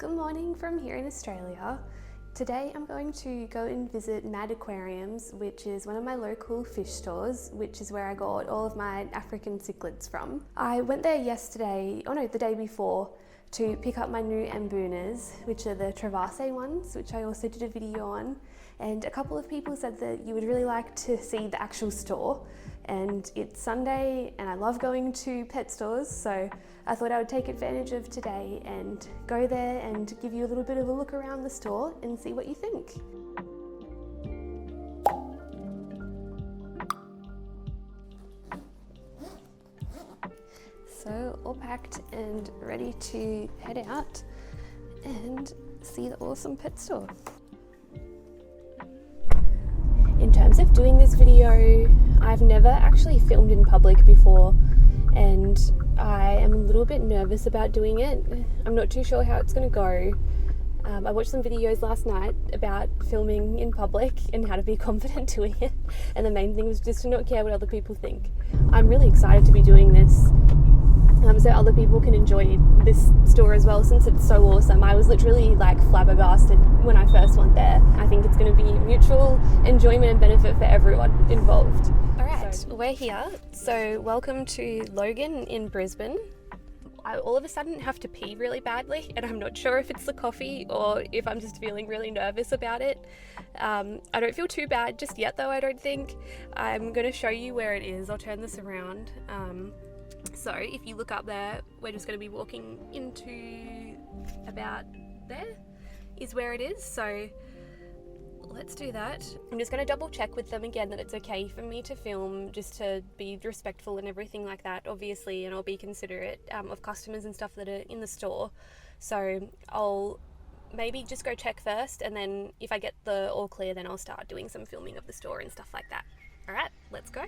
Good morning from here in Australia. Today I'm going to go and visit MAD Aquariums, which is one of my local fish stores, which is where I got all of my African Cichlids from. I went there the day before, to pick up my new Mbunas, which are the Travase ones, which I also did a video on. And a couple of people said that you would really like to see the actual store. And it's Sunday and I love going to pet stores, so I thought I would take advantage of today and go there and give you a little bit of a look around the store and see what you think. So all packed and ready to head out and see the awesome pet store. In terms of doing this video, I've never actually filmed in public before and I am a little bit nervous about doing it. I'm not too sure how it's going to go. I watched some videos last night about filming in public and how to be confident doing it, and the main thing was just to not care what other people think. I'm really excited to be doing this so other people can enjoy this store as well, since it's so awesome. I was literally like flabbergasted when I first went there. I think it's going to be mutual enjoyment and benefit for everyone involved. Alright, we're here. So welcome to Logan in Brisbane. I all of a sudden have to pee really badly, and I'm not sure if it's the coffee or if I'm just feeling really nervous about it. I don't feel too bad just yet though, I don't think. I'm going to show you where it is. I'll turn this around. So if you look up there, we're just going to be walking into about there is where it is. So let's do that. I'm just going to double check with them again that it's okay for me to film, just to be respectful and everything like that, obviously, and I'll be considerate of customers and stuff that are in the store. So I'll maybe just go check first, and then if I get the all clear, then I'll start doing some filming of the store and stuff like that. All right, let's go.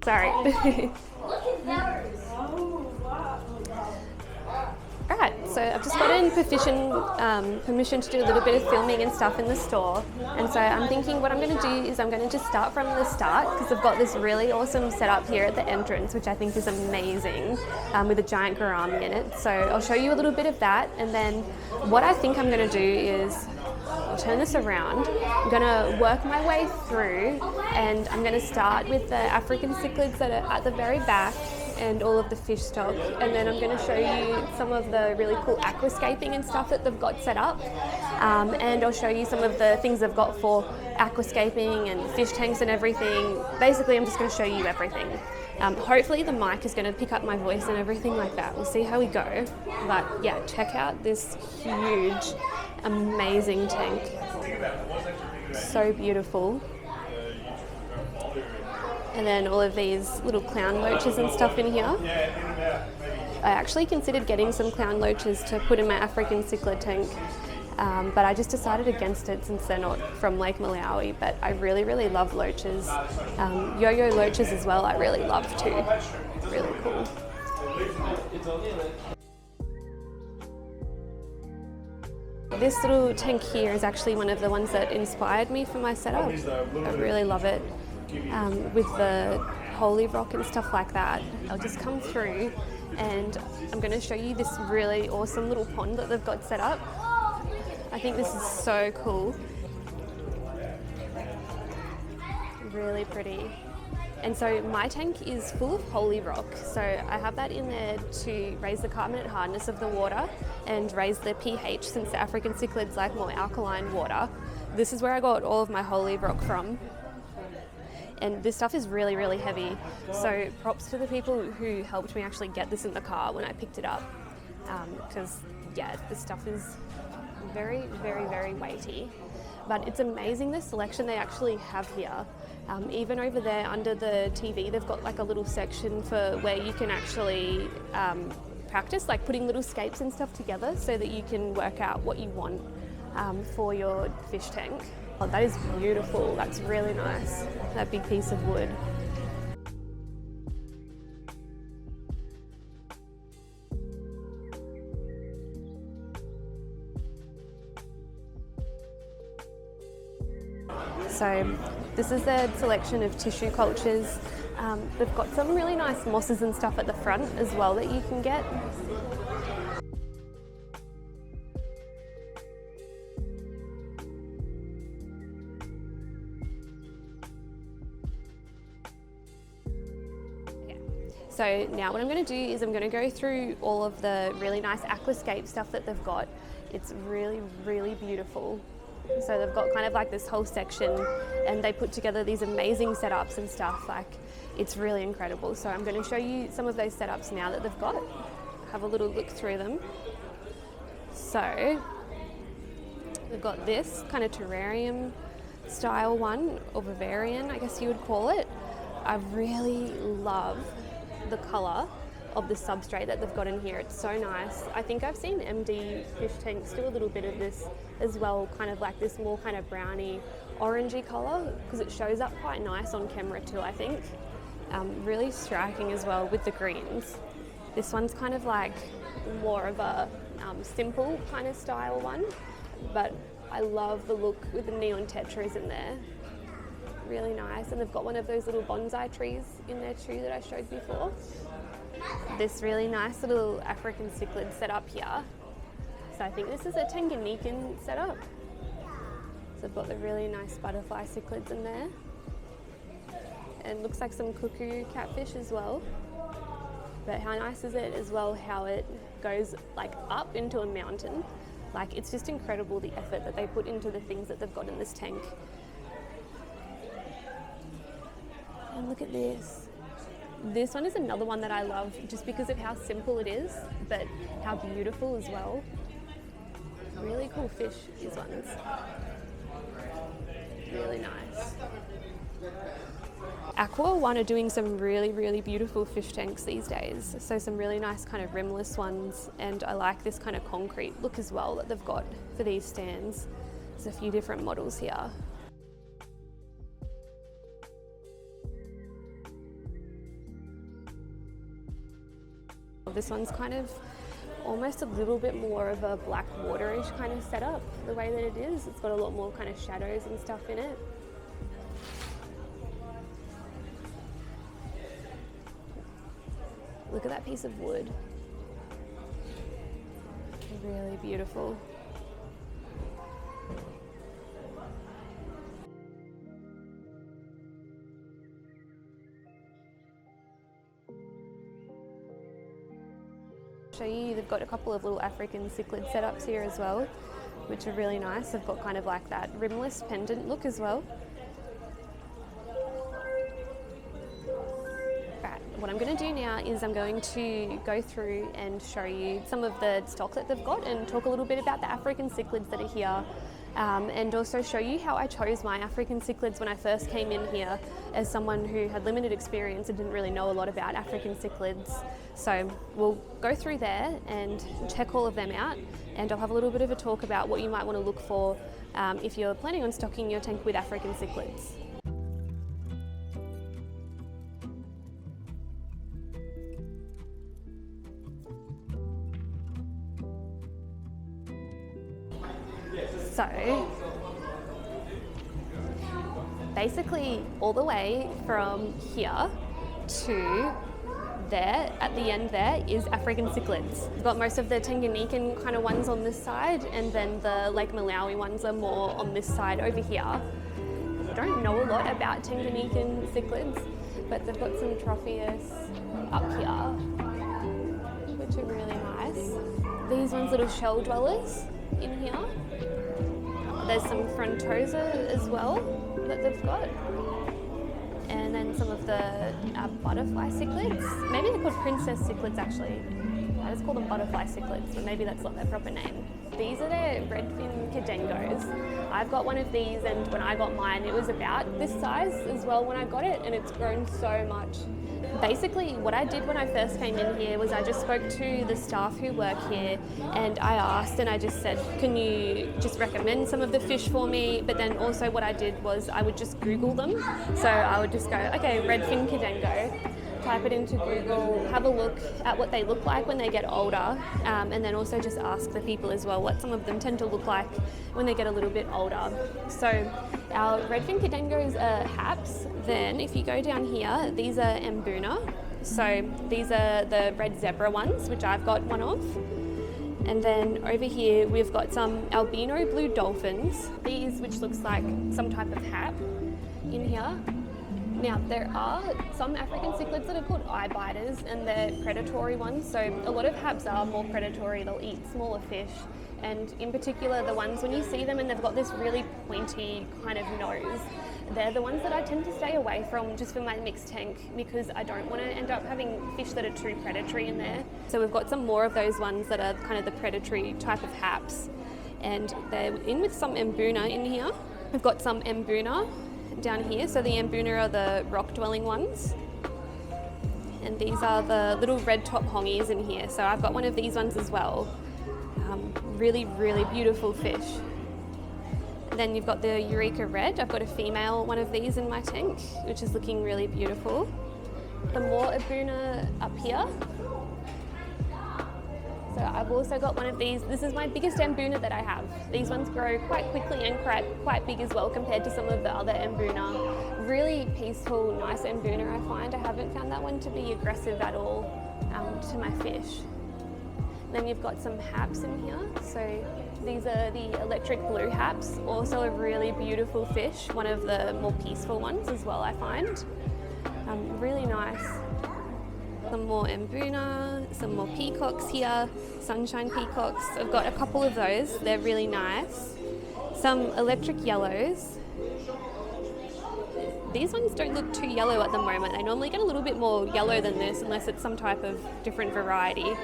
Sorry. Alright, so I've just gotten permission to do a little bit of filming and stuff in the store, and so I'm thinking what I'm going to do is I'm going to just start from the start, because I've got this really awesome setup here at the entrance, which I think is amazing, with a giant gourami in it. So I'll show you a little bit of that, and then what I think I'm going to do is I'll turn this around. I'm going to work my way through, and I'm going to start with the African Cichlids that are at the very back and all of the fish stock, and then I'm going to show you some of the really cool aquascaping and stuff that they've got set up, and I'll show you some of the things they've got for aquascaping and fish tanks and everything. Basically, I'm just going to show you everything. Hopefully the mic is going to pick up my voice and everything like that. We'll see how we go, but yeah, check out this huge, amazing tank. So beautiful. And then all of these little clown loaches and stuff in here. I actually considered getting some clown loaches to put in my African Cichlid tank, but I just decided against it since they're not from Lake Malawi, but I really, really love loaches. Yo-yo loaches as well, I really love too. Really cool. This little tank here is actually one of the ones that inspired me for my setup. I really love it. With the holy rock and stuff like that. I'll just come through and I'm going to show you this really awesome little pond that they've got set up. I think this is so cool. Really pretty. And so my tank is full of holy rock, so I have that in there to raise the carbonate hardness of the water and raise the pH, since the African Cichlids like more alkaline water. This is where I got all of my holy rock from. And this stuff is really, really heavy. So props to the people who helped me actually get this in the car when I picked it up. Because yeah, this stuff is very, very, very weighty. But it's amazing the selection they actually have here. Even over there under the TV, they've got like a little section for where you can actually practice, like putting little scapes and stuff together so that you can work out what you want for your fish tank. Oh, that is beautiful. That's really nice, that big piece of wood. So this is their selection of tissue cultures. They've got some really nice mosses and stuff at the front as well that you can get. So now what I'm going to do is I'm going to go through all of the really nice aquascape stuff that they've got. It's really, really beautiful. So they've got kind of like this whole section and they put together these amazing setups and stuff. Like, it's really incredible. So I'm going to show you some of those setups now that they've got. Have a little look through them. So they've got this kind of terrarium style one, or vivarium, I guess you would call it. I really love the colour of the substrate that they've got in here. It's so nice. I think I've seen MD fish tanks do a little bit of this as well, kind of like this more kind of browny orangey colour, because it shows up quite nice on camera too, I think. Really striking as well with the greens. This one's kind of like more of a simple kind of style one, but I love the look with the neon tetras in there. Really nice. And they've got one of those little bonsai trees in there too that I showed before. This really nice little African Cichlid setup here. So I think this is a Tanganyikan setup. So they've got the really nice butterfly cichlids in there. And looks like some cuckoo catfish as well. But how nice is it as well how it goes like up into a mountain. Like, it's just incredible the effort that they put into the things that they've got in this tank. And look at this. This one is another one that I love just because of how simple it is, but how beautiful as well. Really cool fish, these ones. Really nice. Aqua One are doing some really, really beautiful fish tanks these days. So some really nice kind of rimless ones, and I like this kind of concrete look as well that they've got for these stands. There's a few different models here. This one's kind of almost a little bit more of a black waterish kind of setup, the way that it is. It's got a lot more kind of shadows and stuff in it. Look at that piece of wood. Really beautiful. Show you, they've got a couple of little African Cichlid setups here as well, which are really nice. They've got kind of like that rimless pendant look as well. Right, what I'm going to do now is I'm going to go through and show you some of the stock that they've got and talk a little bit about the African Cichlids that are here. And also show you how I chose my African Cichlids when I first came in here as someone who had limited experience and didn't really know a lot about African Cichlids. So we'll go through there and check all of them out, and I'll have a little bit of a talk about what you might want to look for if you're planning on stocking your tank with African Cichlids. So basically all the way from here to there, at the end there, is African Cichlids. We've got most of the Tanganyikan kind of ones on this side, and then the Lake Malawi ones are more on this side over here. I don't know a lot about Tanganyikan cichlids, but they've got some Tropheus up here, which are really nice. These ones, little shell dwellers in here. There's some Frontosa as well that they've got. And then some of the butterfly cichlids. Maybe they're called princess cichlids actually. I just call them butterfly cichlids, but maybe that's not their proper name. These are their redfin cadengos. I've got one of these, and when I got mine it was about this size as well when I got it, and it's grown so much. Basically what I did when I first came in here was I just spoke to the staff who work here, and I asked and I just said, can you just recommend some of the fish for me? But then also what I did was I would just Google them. So I would just go, okay, redfin cadengo. type it into Google, have a look at what they look like when they get older, and then also just ask the people as well what some of them tend to look like when they get a little bit older. So our redfin cadengos are haps. Then if you go down here, these are mbuna. So these are the red zebra ones, which I've got one of. And then over here we've got some albino blue dolphins, these which looks like some type of hap in here. Now there are some African cichlids that are called eye biters, and they're predatory ones, so a lot of haps are more predatory. They'll eat smaller fish, and in particular the ones when you see them and they've got this really pointy kind of nose, they're the ones that I tend to stay away from just for my mixed tank, because I don't want to end up having fish that are too predatory in there. So we've got some more of those ones that are kind of the predatory type of haps, and they're in with some mbuna in here. We've got some mbuna down here, so the mbuna are the rock dwelling ones, and these are the little red top hongies in here. So I've got one of these ones as well. Really, really beautiful fish. Then you've got the Eureka Red. I've got a female one of these in my tank, which is looking really beautiful. The more mbuna up here. So I've also got one of these. This is my biggest mbuna that I have. These ones grow quite quickly and quite big as well compared to some of the other mbuna. Really peaceful, nice mbuna I find. I haven't found that one to be aggressive at all to my fish. Then you've got some haps in here. So these are the electric blue haps, also a really beautiful fish, one of the more peaceful ones as well I find. Really nice. Some more mbuna, some more peacocks here, sunshine peacocks. I've got a couple of those, they're really nice. Some electric yellows. These ones don't look too yellow at the moment. They normally get a little bit more yellow than this unless it's some type of different variety.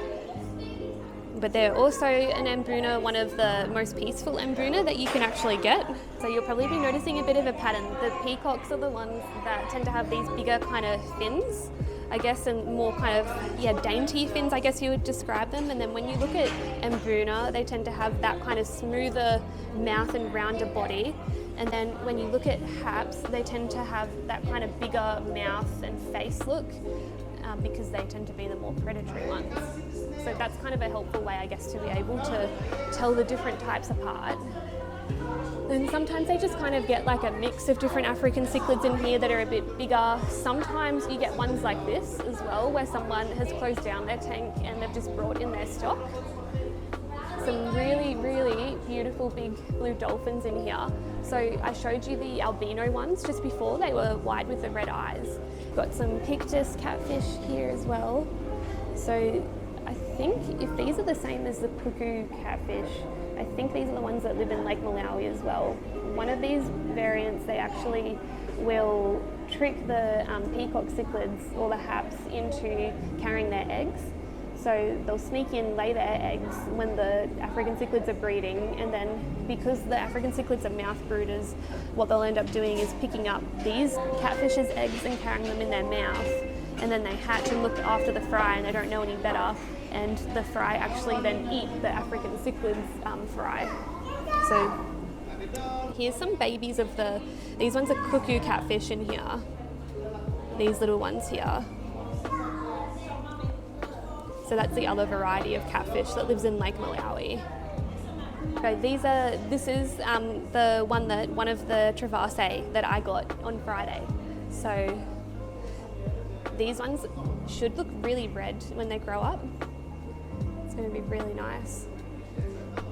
But they're also an mbuna, one of the most peaceful mbuna that you can actually get. So you'll probably be noticing a bit of a pattern. The peacocks are the ones that tend to have these bigger kind of fins, I guess, and more kind of, dainty fins, I guess you would describe them. And then when you look at mbuna, they tend to have that kind of smoother mouth and rounder body. And then when you look at haps, they tend to have that kind of bigger mouth and face look, because they tend to be the more predatory ones. So that's kind of a helpful way, I guess, to be able to tell the different types apart. And sometimes they just kind of get like a mix of different African cichlids in here that are a bit bigger. Sometimes you get ones like this as well, where someone has closed down their tank and they've just brought in their stock. Some really, really beautiful big blue dolphins in here. So I showed you the albino ones just before, they were white with the red eyes. Got some pictus catfish here as well. So I think if these are the same as the cuckoo catfish, I think these are the ones that live in Lake Malawi as well. One of these variants, they actually will trick the peacock cichlids or the haps into carrying their eggs. So they'll sneak in, lay their eggs when the African cichlids are breeding, and then because the African cichlids are mouth brooders, what they'll end up doing is picking up these catfish's eggs and carrying them in their mouth, and then they hatch and look after the fry and they don't know any better, and the fry actually then eat the African cichlids fry. So here's some babies of these ones are cuckoo catfish in here, these little ones here. So that's the other variety of catfish that lives in Lake Malawi. Okay, this is the one of the Travase that I got on Friday. So these ones should look really red when they grow up. It's going to be really nice.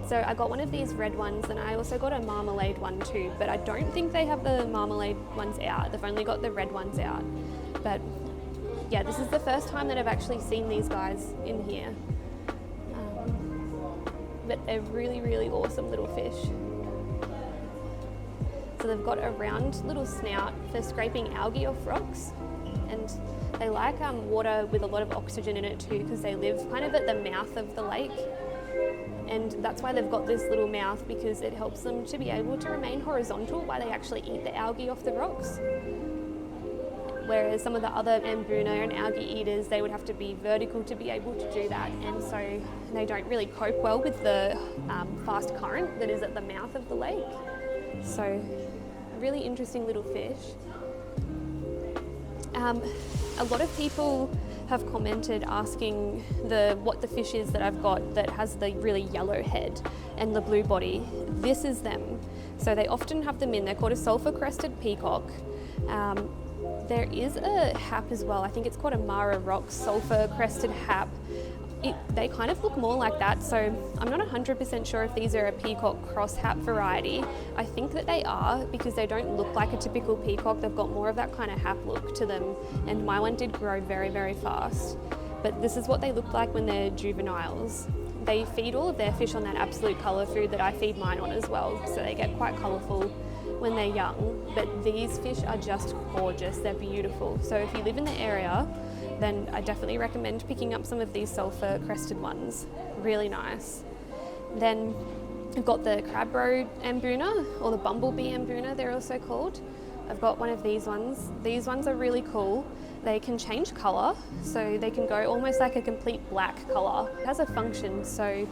So I got one of these red ones, and I also got a marmalade one too, but I don't think they have the marmalade ones out. They've only got the red ones out. But yeah, this is the first time that I've actually seen these guys in here. But they're really, really awesome little fish. So they've got a round little snout for scraping algae off rocks, and they like water with a lot of oxygen in it too, because they live kind of at the mouth of the lake. And that's why they've got this little mouth, because it helps them to be able to remain horizontal while they actually eat the algae off the rocks. Whereas some of the other mbuna and algae eaters, they would have to be vertical to be able to do that, and so they don't really cope well with the fast current that is at the mouth of the lake. So a really interesting little fish. A lot of people have commented asking what the fish is that I've got that has the really yellow head and the blue body. This is them. So they often have them in. They're called a sulphur-crested peacock. There is a hap as well. I think it's called a Mara Rock sulphur-crested hap. They kind of look more like that, so I'm not 100% sure if these are a peacock cross hap variety. I think that they are, because they don't look like a typical peacock. They've got more of that kind of hap look to them, and my one did grow very, very fast. But this is what they look like when they're juveniles. They feed all of their fish on that absolute colour food that I feed mine on as well, so they get quite colourful when they're young. But these fish are just gorgeous, they're beautiful. So if you live in the area, then I definitely recommend picking up some of these sulphur-crested ones. Really nice. Then I've got the crab-roe ambuna, or the bumblebee ambuna they're also called. I've got one of these ones. These ones are really cool. They can change colour, so they can go almost like a complete black colour. It has a function, so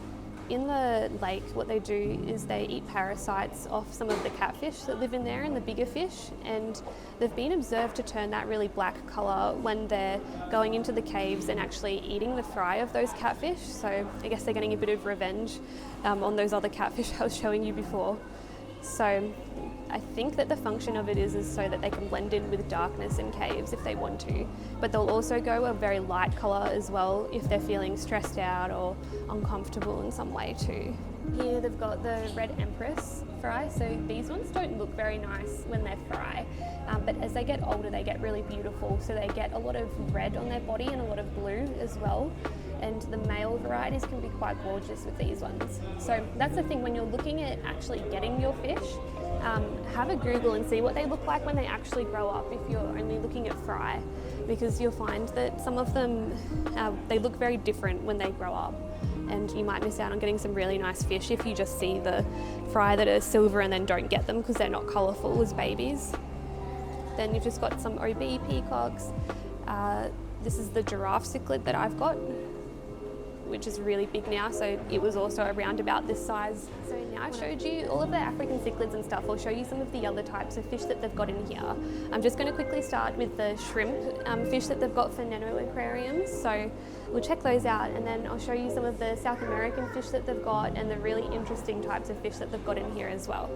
in the lake what they do is they eat parasites off some of the catfish that live in there and the bigger fish, and they've been observed to turn that really black colour when they're going into the caves and actually eating the fry of those catfish. So I guess they're getting a bit of revenge on those other catfish I was showing you before. So I think that the function of it is so that they can blend in with darkness in caves if they want to, but they'll also go a very light colour as well if they're feeling stressed out or uncomfortable in some way too. Here they've got the red empress fry, so these ones don't look very nice when they're fry, but as they get older they get really beautiful, so they get a lot of red on their body and a lot of blue as well. And the male varieties can be quite gorgeous with these ones. So that's the thing, when you're looking at actually getting your fish, have a Google and see what they look like when they actually grow up if you're only looking at fry, because you'll find that some of them, they look very different when they grow up, and you might miss out on getting some really nice fish if you just see the fry that are silver and then don't get them because they're not colourful as babies. Then you've just got some OB peacocks. This is the giraffe cichlid that I've got, which is really big now, so it was also around about this size. So now I've showed you all of the African cichlids and stuff. I'll show you some of the other types of fish that they've got in here. I'm just going to quickly start with the shrimp fish that they've got for Nano Aquariums, so we'll check those out, and then I'll show you some of the South American fish that they've got and the really interesting types of fish that they've got in here as well.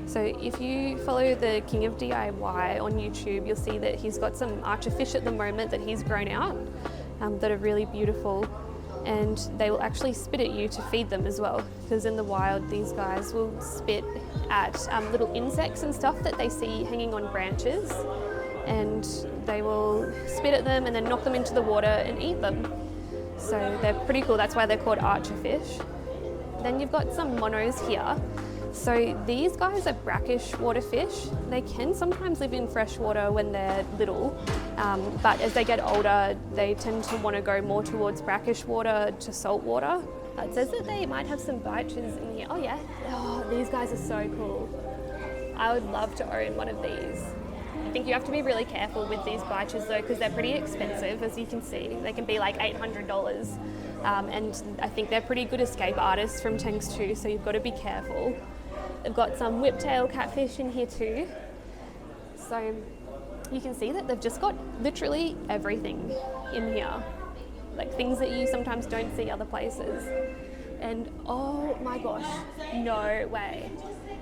So if you follow the King of DIY on YouTube, you'll see that he's got some archer fish at the moment that he's grown out that are really beautiful, and they will actually spit at you to feed them as well, because in the wild these guys will spit at little insects and stuff that they see hanging on branches, and they will spit at them and then knock them into the water and eat them. So they're pretty cool, that's why they're called archer fish. Then you've got some monos here. So these guys are brackish water fish. They can sometimes live in fresh water when they're little, but as they get older, they tend to want to go more towards brackish water to salt water. It says that they might have some biches in here. Oh yeah, oh, these guys are so cool. I would love to own one of these. I think you have to be really careful with these biches though, because they're pretty expensive, as you can see. They can be like $800, and I think they're pretty good escape artists from tanks too, so you've got to be careful. They've got some whiptail catfish in here too. So you can see that they've just got literally everything in here, like things that you sometimes don't see other places. And oh my gosh, no way.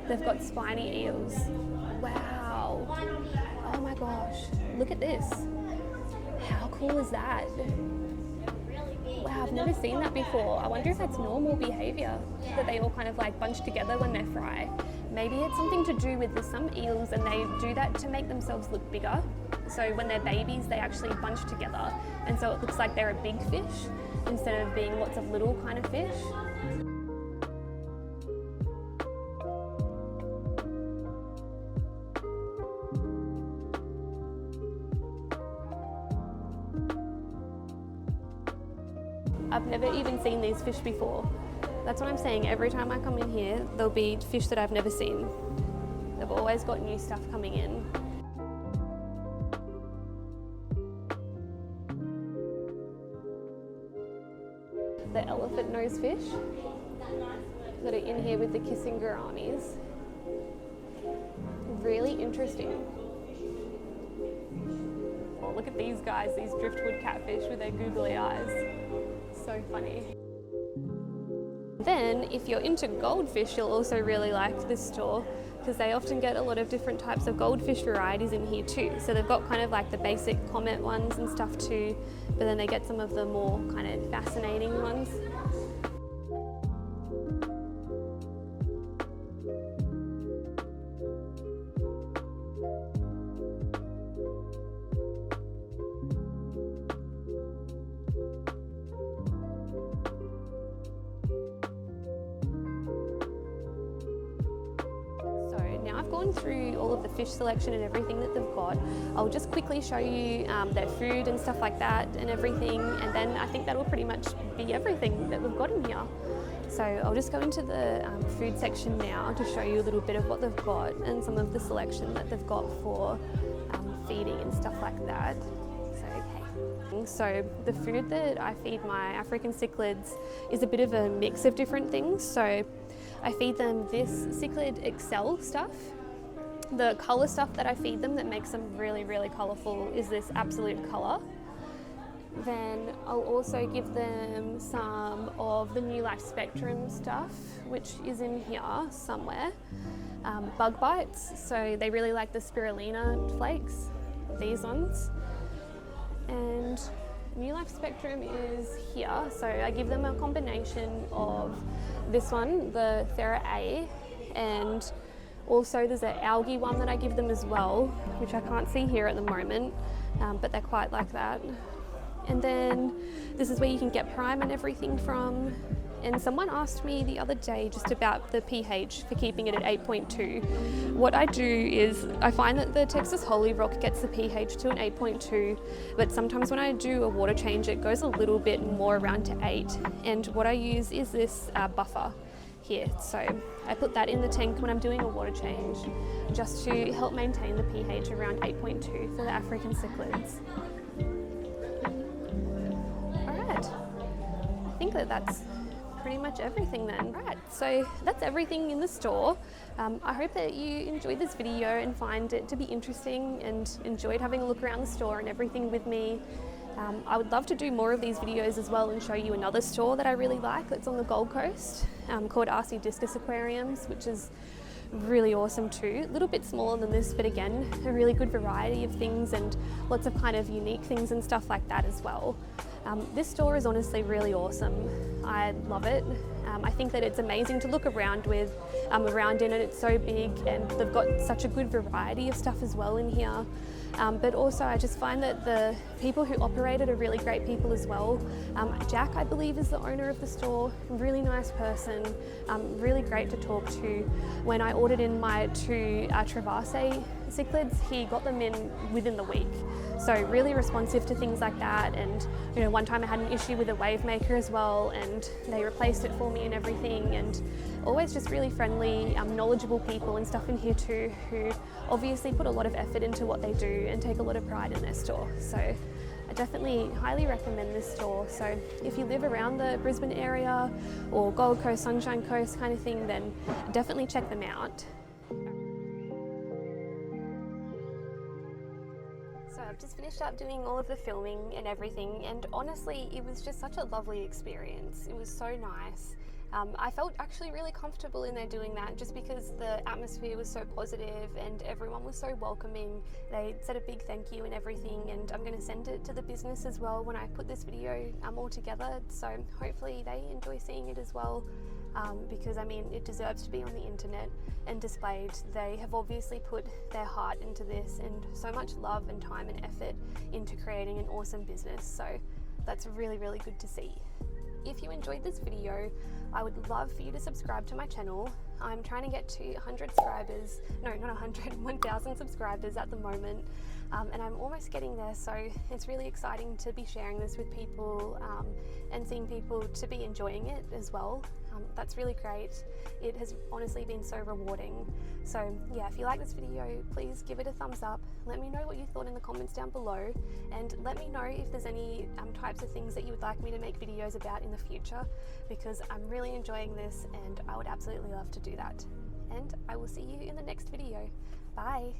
They've got spiny eels. Wow. Oh my gosh, look at this. How cool is that? Wow, I've never seen that before. I wonder if that's normal behaviour, that they all kind of like bunch together when they're fry. Maybe it's something to do with some eels, and they do that to make themselves look bigger. So when they're babies, they actually bunch together, and so it looks like they're a big fish instead of being lots of little kind of fish. I've never even seen these fish before. That's what I'm saying, every time I come in here, there'll be fish that I've never seen. They've always got new stuff coming in. the elephant nose fish that are in here with the kissing gouramis. Really interesting. Oh, look at these guys, these driftwood catfish with their googly eyes. So funny. Then, if you're into goldfish, you'll also really like this store because they often get a lot of different types of goldfish varieties in here too. So they've got kind of like the basic comet ones and stuff too, but then they get some of the more kind of fascinating ones. Now I've gone through all of the fish selection and everything that they've got. I'll just quickly show you their food and stuff like that and everything, and then I think that'll pretty much be everything that we've got in here. So I'll just go into the food section now to show you a little bit of what they've got and some of the selection that they've got for feeding and stuff like that. So the food that I feed my African cichlids is a bit of a mix of different things. So I feed them this Cichlid Excel stuff. The colour stuff that I feed them that makes them really, really colourful is this Absolute Colour. Then I'll also give them some of the New Life Spectrum stuff, which is in here somewhere. Bug bites, so they really like the spirulina flakes, these ones. And New Life Spectrum is here, so I give them a combination of this one, the Thera A, and also there's an algae one that I give them as well, which I can't see here at the moment, but they're quite like that. And then this is where you can get prime and everything from. And someone asked me the other day just about the pH for keeping it at 8.2. What I do is I find that the Texas Holy Rock gets the pH to an 8.2, but sometimes when I do a water change it goes a little bit more around to 8. And what I use is this buffer here. So I put that in the tank when I'm doing a water change just to help maintain the pH around 8.2 for the African Cichlids. Alright, I think that's pretty much everything then. Right, so that's everything in the store. I hope that you enjoyed this video and find it to be interesting and enjoyed having a look around the store and everything with me. I would love to do more of these videos as well and show you another store that I really like that's on the Gold Coast called RC Discus Aquariums, which is really awesome too. A little bit smaller than this, but again, a really good variety of things and lots of kind of unique things and stuff like that as well. This store is honestly really awesome. I love it. I think that it's amazing to look around with, around in it. It's so big and they've got such a good variety of stuff as well in here. But also I just find that the people who operate it are really great people as well. Jack, I believe, is the owner of the store. Really nice person, really great to talk to. When I ordered in my 2 Travase cichlids, he got them in within the week. So really responsive to things like that. And you know, one time I had an issue with a wave maker as well and they replaced it for me and everything, and always just really friendly, knowledgeable people and stuff in here too, who obviously put a lot of effort into what they do and take a lot of pride in their store. So I definitely highly recommend this store. So if you live around the Brisbane area or Gold Coast, Sunshine Coast kind of thing, then definitely check them out. So I've just finished up doing all of the filming and everything, and honestly it was just such a lovely experience. It was so nice. I felt actually really comfortable in there doing that just because the atmosphere was so positive and everyone was so welcoming. They said a big thank you and everything, and I'm going to send it to the business as well when I put this video all together, so hopefully they enjoy seeing it as well, because I mean it deserves to be on the internet and displayed. They have obviously put their heart into this and so much love and time and effort into creating an awesome business, so that's really, really good to see. If you enjoyed this video, I would love for you to subscribe to my channel. I'm trying to get to 100 subscribers, no, not 100, 1,000 subscribers at the moment. and I'm almost getting there, so it's really exciting to be sharing this with people and seeing people to be enjoying it as well. That's really great. It has honestly been so rewarding. So yeah, if you like this video, please give it a thumbs up. Let me know what you thought in the comments down below, and let me know if there's any types of things that you would like me to make videos about in the future, because I'm really enjoying this and I would absolutely love to do that. And I will see you in the next video. Bye.